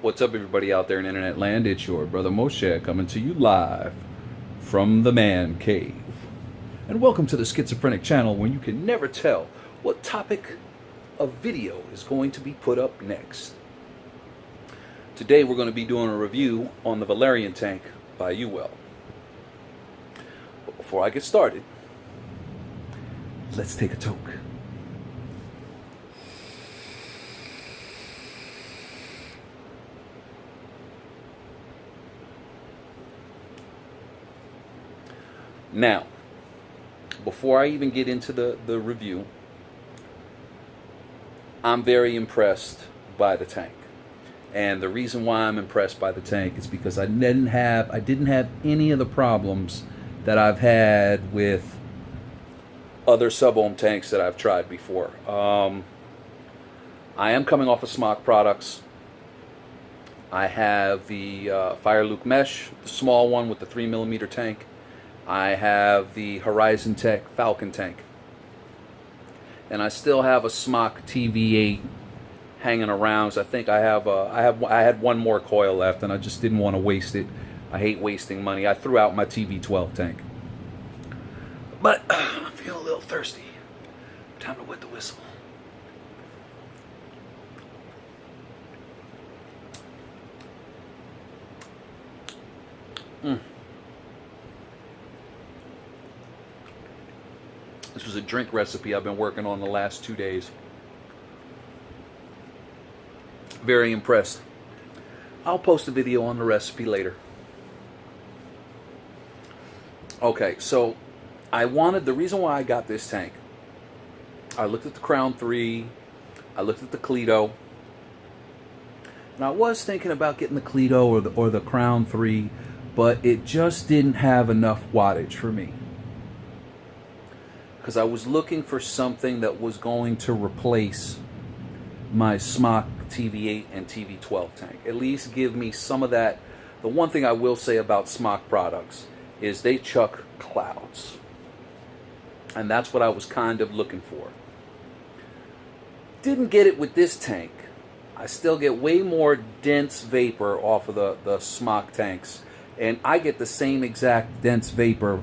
What's up, everybody out there in internet land? It's your brother Moshe coming to you live from the man cave. And welcome to the Schizophrenic channel, where you can never tell what topic of video is going to be put up next. Today we're going to be doing a review on the Valyrian tank by Uwell. But before I get started, let's take a toke. Now, before I even get into the review, I'm very impressed by the tank. And the reason why I'm impressed by the tank is because I didn't have any of the problems that I've had with other sub-ohm tanks that I've tried before. I am coming off of Smock products. I have the Fire-Luke Mesh, the small one with the 3mm tank. I have the Horizon Tech Falcon tank, and I still have a Smock TV8 hanging around. So I think I had one more coil left, and I just didn't want to waste it. I hate wasting money. I threw out my TV12 tank, but I'm feeling a little thirsty. Time to wet the whistle. This was a drink recipe I've been working on the last 2 days. Very impressed. I'll post a video on the recipe later. Okay, so the reason why I got this tank, I looked at the Crown 3, I looked at the Cleto, and I was thinking about getting the Cleto or the Crown 3, but it just didn't have enough wattage for me. Because I was looking for something that was going to replace my Smock TV8 and TV12 tank. At least give me some of that. The one thing I will say about Smock products is they chuck clouds. And that's what I was kind of looking for. Didn't get it with this tank. I still get way more dense vapor off of the Smock tanks. And I get the same exact dense vapor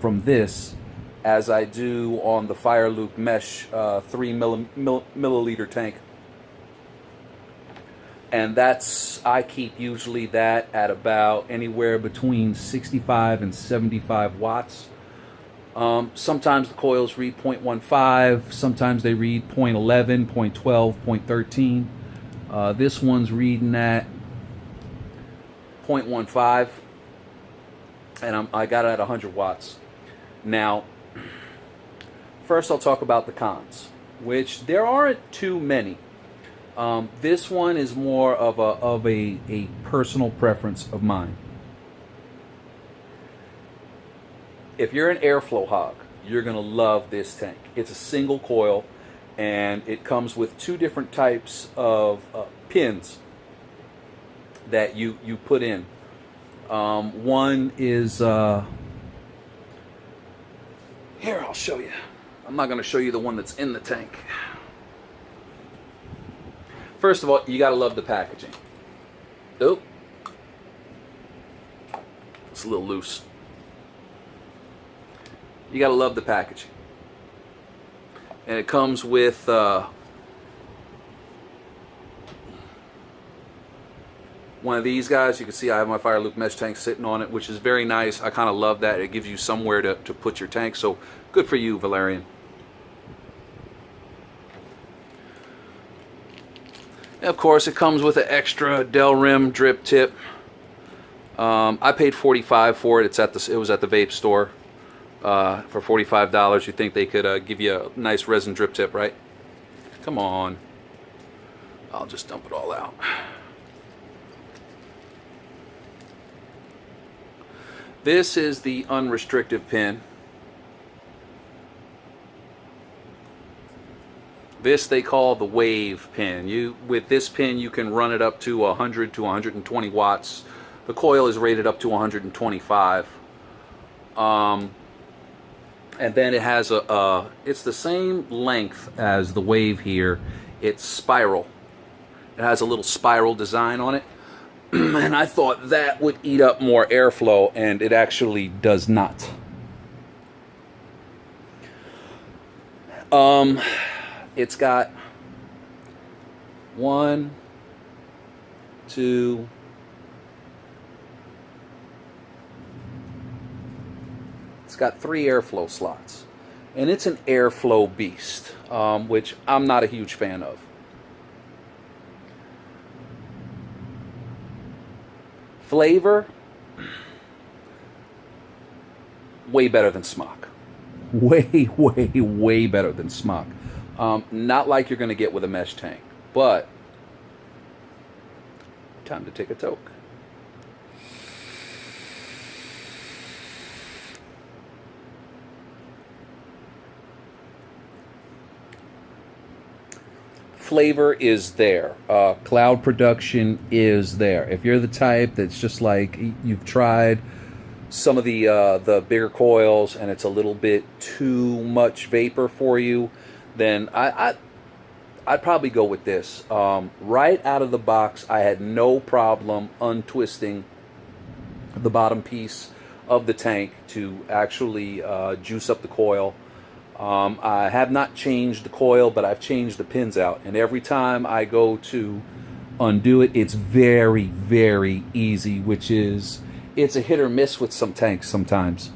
from this as I do on the Fire-Luke Mesh 3 milliliter tank. And I keep usually that at about anywhere between 65 and 75 watts. Sometimes the coils read 0.15, sometimes they read 0.11, 0.12, 0.13. This one's reading at 0.15, and I got it at 100 watts. Now, first, I'll talk about the cons, which there aren't too many. This one is more of a personal preference of mine. If you're an airflow hog, you're going to love this tank. It's a single coil, and it comes with two different types of pins that you put in. One is here, I'll show you. I'm not going to show you the one that's in the tank. First of all, you got to love the packaging. Oh, it's a little loose. You got to love the packaging. And it comes with one of these guys. You can see I have my Fire-Luke Mesh tank sitting on it, which is very nice. I kind of love that. It gives you somewhere to put your tank. So good for you, Valyrian. And of course, it comes with an extra Delrim drip tip. I paid $45 for it. It was at the vape store for $45. You think they could give you a nice resin drip tip, right? Come on. I'll just dump it all out. This is the unrestricted pin. This they call the wave pin. With this pin, you can run it up to 100 to 120 watts. The coil is rated up to 125. And then it has it's the same length as the wave here. It's spiral. It has a little spiral design on it. And I thought that would eat up more airflow, and it actually does not. It's got 1, 2, it's got 3 airflow slots, and it's an airflow beast, which I'm not a huge fan of. Flavor, way better than smock. Way better than smock. Not like you're going to get with a mesh tank, but time to take a toke. Flavor is there. Cloud production is there. If you're the type that's just like, you've tried some of the bigger coils and it's a little bit too much vapor for you, then I'd probably go with this. Right out of the box, I had no problem untwisting the bottom piece of the tank to actually juice up the coil. I have not changed the coil, but I've changed the pins out. And every time I go to undo it, it's very, very easy, which is, it's a hit or miss with some tanks sometimes.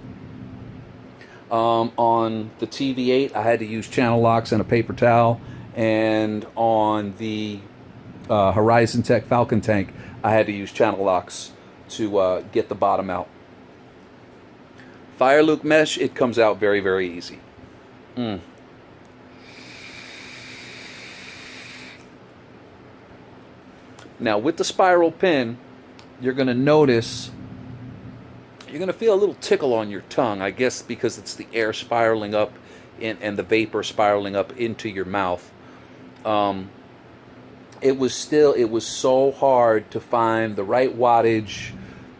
On the TV8, I had to use channel locks and a paper towel. And on the Horizon Tech Falcon tank, I had to use channel locks to get the bottom out. Fire loop mesh, it comes out very, very easy. Now with the spiral pin, you're going to notice, you're going to feel a little tickle on your tongue, I guess because it's the air spiraling up and the vapor spiraling up into your mouth. It was so hard to find the right wattage,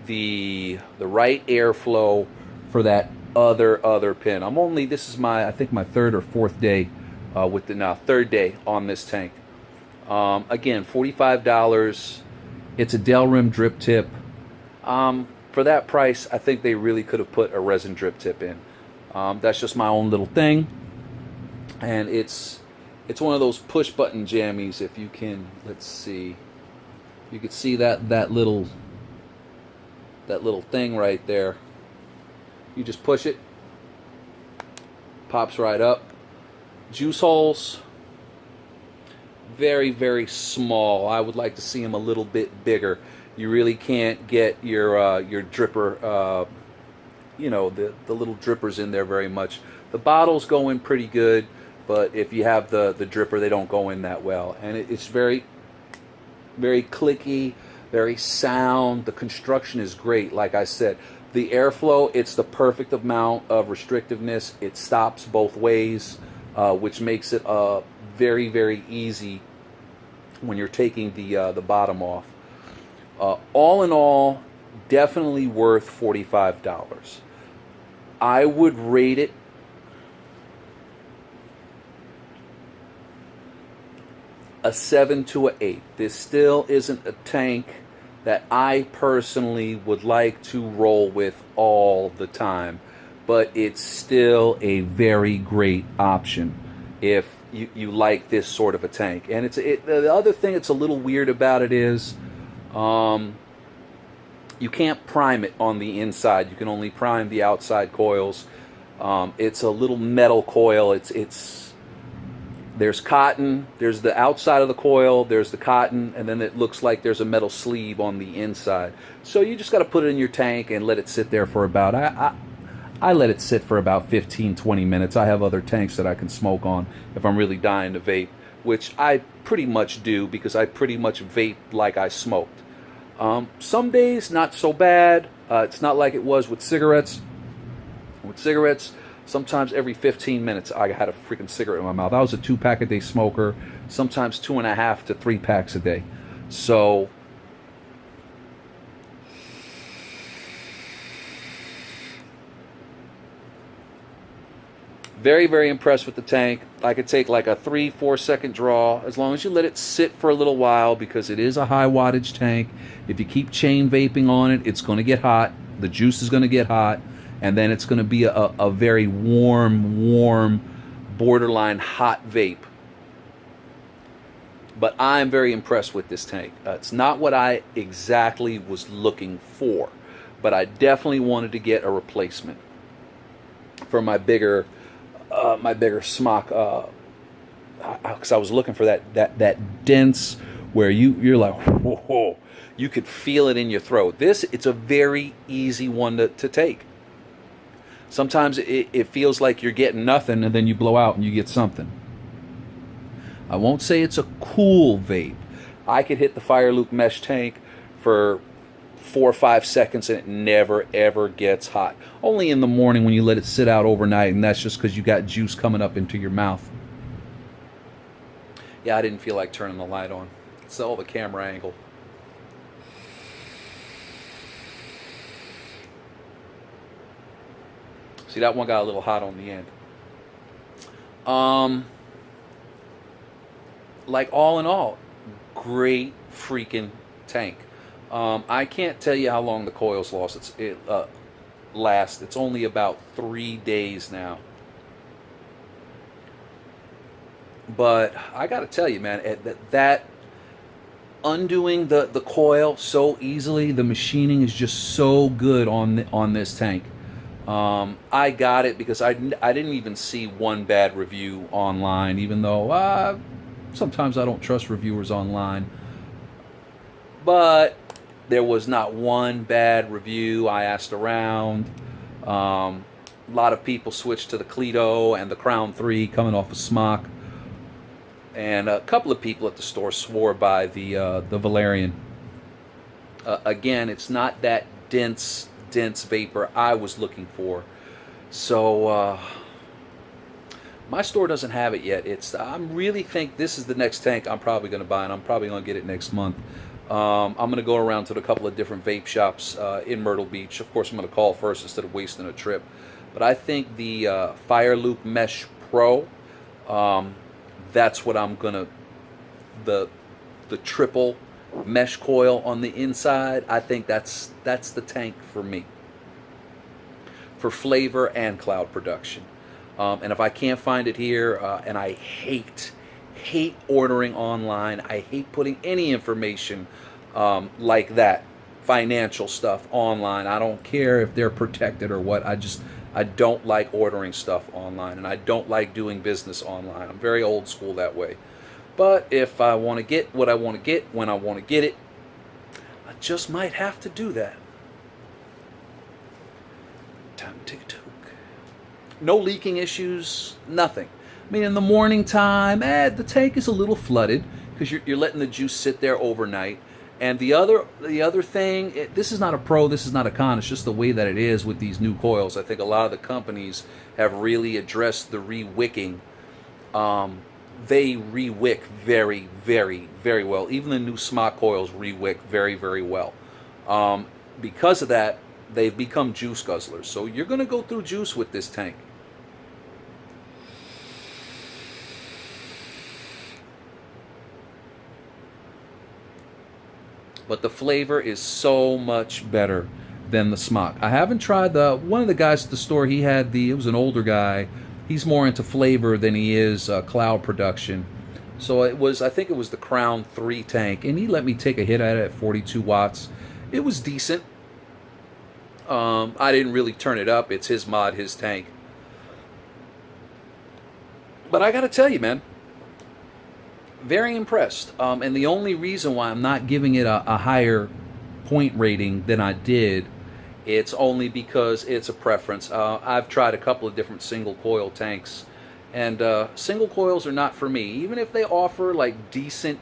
the right airflow for that other pin. This is I think my third or fourth day third day on this tank. Again, $45. It's a Delrim drip tip. For that price, I think they really could have put a resin drip tip in. That's just my own little thing, and it's one of those push button jammies. If you can, let's see, you can see that little thing right there. You just push it, pops right up. Juice holes, very, very small. I would like to see them a little bit bigger. You really can't get your dripper, the little drippers in there very much. The bottles go in pretty good, but if you have the dripper, they don't go in that well. And it's very, very clicky, very sound. The construction is great, like I said. The airflow, it's the perfect amount of restrictiveness. It stops both ways, which makes it very, very easy when you're taking the bottom off. All in all, definitely worth $45. I would rate it a 7 to an 8. This still isn't a tank that I personally would like to roll with all the time, but it's still a very great option if you like this sort of a tank. And the other thing that's a little weird about it is you can't prime it on the inside. You can only prime the outside coils. It's a little metal coil. There's cotton, there's the outside of the coil, there's the cotton, and then it looks like there's a metal sleeve on the inside. So you just got to put it in your tank and let it sit there for about, I let it sit for about 15-20 minutes. I have other tanks that I can smoke on if I'm really dying to vape, which I pretty much do because I pretty much vape like I smoked. Some days, not so bad. It's not like it was with cigarettes. With cigarettes, sometimes every 15 minutes I had a freaking cigarette in my mouth. I was a 2-pack-a-day smoker, sometimes 2.5 to 3 packs a day. So Very, very impressed with the tank. I could take like a 3-4 second draw as long as you let it sit for a little while, because it is a high wattage tank. If you keep chain vaping on it, it's going to get hot. The juice is going to get hot, and then it's going to be a very warm, borderline hot vape. But I'm very impressed with this tank. It's not what I exactly was looking for, but I definitely wanted to get a replacement for my bigger smock, because I was looking for that dense, where you're like, whoa, you could feel it in your throat. It's a very easy one to take. Sometimes it feels like you're getting nothing, and then you blow out and you get something. I won't say it's a cool vape. I could hit the Fire Loop mesh tank for 4 or 5 seconds and it never ever gets hot. Only in the morning when you let it sit out overnight, and that's just because you got juice coming up into your mouth. Yeah, I didn't feel like turning the light on. It's all the camera angle. See, that one got a little hot on the end. Like, all in all, great freaking tank. I can't tell you how long the coils last. It's only about 3 days now. But I got to tell you, man, that undoing the coil so easily, the machining is just so good on this tank. I got it because I didn't even see one bad review online, even though sometimes I don't trust reviewers online. But there was not one bad review. I asked around. A lot of people switched to the Cleto and the Crown 3 coming off of Smock. And a couple of people at the store swore by the Valyrian. Again, it's not that dense vapor I was looking for. So my store doesn't have it yet. I really think this is the next tank I'm probably going to buy, and I'm probably going to get it next month. I'm going to go around to a couple of different vape shops in Myrtle Beach. Of course, I'm going to call first instead of wasting a trip. But I think the Fire Loop Mesh Pro, that's what I'm going to, the triple mesh coil on the inside, I think that's the tank for me, for flavor and cloud production. And if I can't find it here, and I hate ordering online, I hate putting any information like that, financial stuff online. I don't care if they're protected or what. I don't like ordering stuff online, and I don't like doing business online. I'm very old school that way. But if I want to get what I want to get when I want to get it, I just might have to do that. Time to take a toke. No leaking issues, nothing. I mean, in the morning time, the tank is a little flooded because you're letting the juice sit there overnight. And the other thing, this is not a pro, this is not a con, it's just the way that it is with these new coils. I think a lot of the companies have really addressed the re-wicking. They re-wick very, very, very well. Even the new Smock coils re-wick very, very well. Because of that, they've become juice guzzlers. So you're going to go through juice with this tank. But the flavor is so much better than the Smock. I haven't tried one of the guys at the store, it was an older guy. He's more into flavor than he is cloud production. So I think it was the Crown 3 tank, and he let me take a hit at it at 42 watts. It was decent. I didn't really turn it up. It's his mod, his tank. But I gotta tell you, man, very impressed. And the only reason why I'm not giving it a higher point rating than I did, it's only because it's a preference. I've tried a couple of different single coil tanks, and single coils are not for me. Even if they offer like decent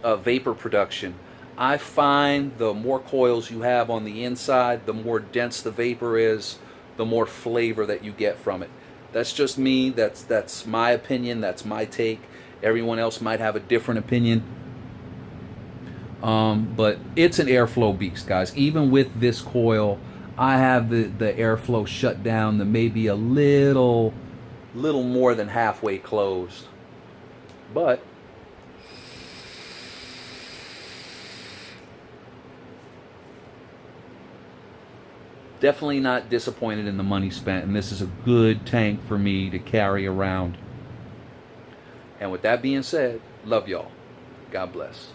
vapor production, I find the more coils you have on the inside, the more dense the vapor is, the more flavor that you get from it. That's just me. That's my opinion. That's my take. Everyone else might have a different opinion. But it's an airflow beast, guys. Even with this coil, I have the airflow shut down. There may be a little little more than halfway closed. But definitely not disappointed in the money spent, and this is a good tank for me to carry around. And with that being said, love y'all. God bless.